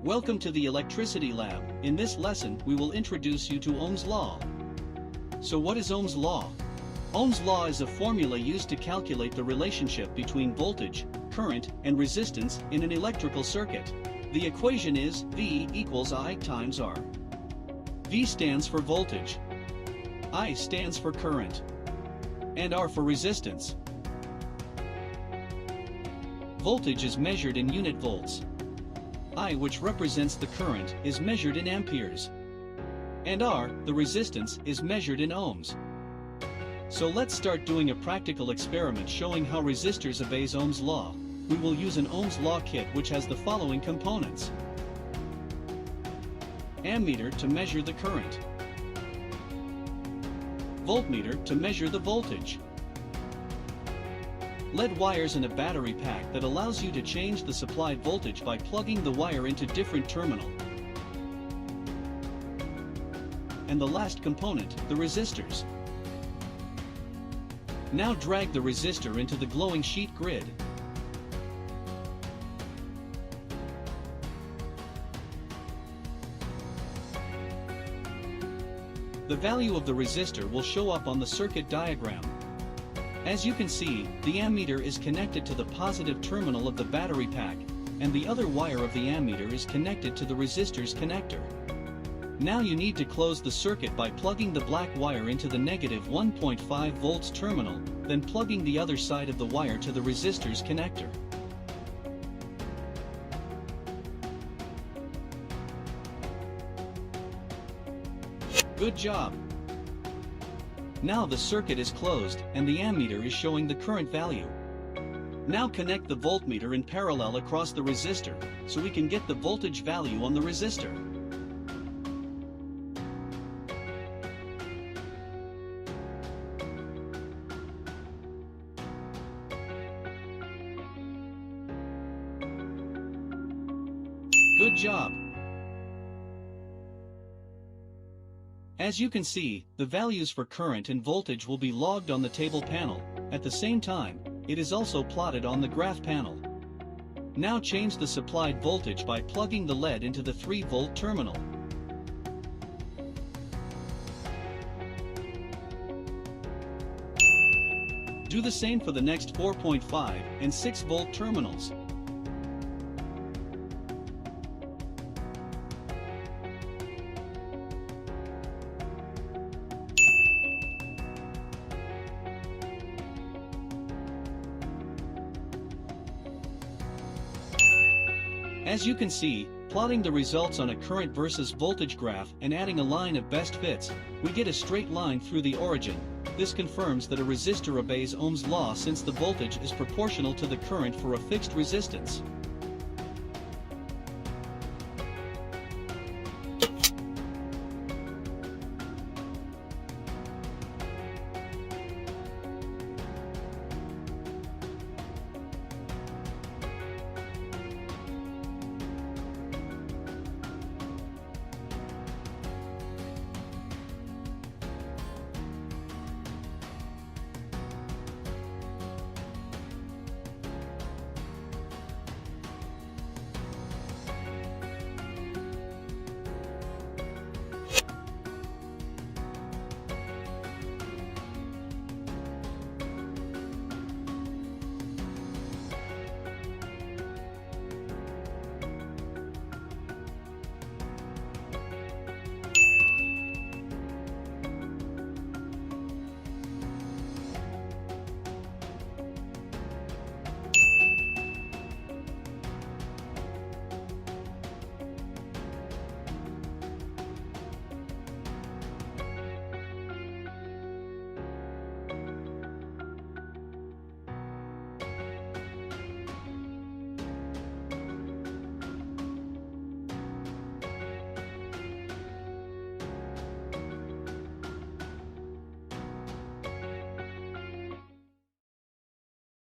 Welcome to the Electricity Lab. In this lesson, we will introduce you to Ohm's Law. So what is Ohm's Law? Ohm's Law is a formula used to calculate the relationship between voltage, current, and resistance in an electrical circuit. The equation is V equals I times R. V stands for voltage, I stands for current, and R for resistance. Voltage is measured in unit volts. I, which represents the current, is measured in amperes. And R, the resistance, is measured in ohms. So let's start doing a practical experiment showing how resistors obeys Ohm's law. We will use an Ohm's law kit which has the following components. Ammeter to measure the current. Voltmeter to measure the voltage. LED wires and a battery pack that allows you to change the supplied voltage by plugging the wire into different terminal. And the last component, the resistors. Now drag the resistor into the glowing sheet grid. The value of the resistor will show up on the circuit diagram. As you can see, the ammeter is connected to the positive terminal of the battery pack, and the other wire of the ammeter is connected to the resistor's connector. Now you need to close the circuit by plugging the black wire into the negative 1.5 volts terminal, then plugging the other side of the wire to the resistor's connector. Good job! Now the circuit is closed, and the ammeter is showing the current value. Now connect the voltmeter in parallel across the resistor, so we can get the voltage value on the resistor. Good job! As you can see, the values for current and voltage will be logged on the table panel. At the same time, it is also plotted on the graph panel. Now change the supplied voltage by plugging the LED into the 3-volt terminal. Do the same for the next 4.5 and 6-volt terminals. As you can see, plotting the results on a current versus voltage graph and adding a line of best fits, we get a straight line through the origin. This confirms that a resistor obeys Ohm's law since the voltage is proportional to the current for a fixed resistance.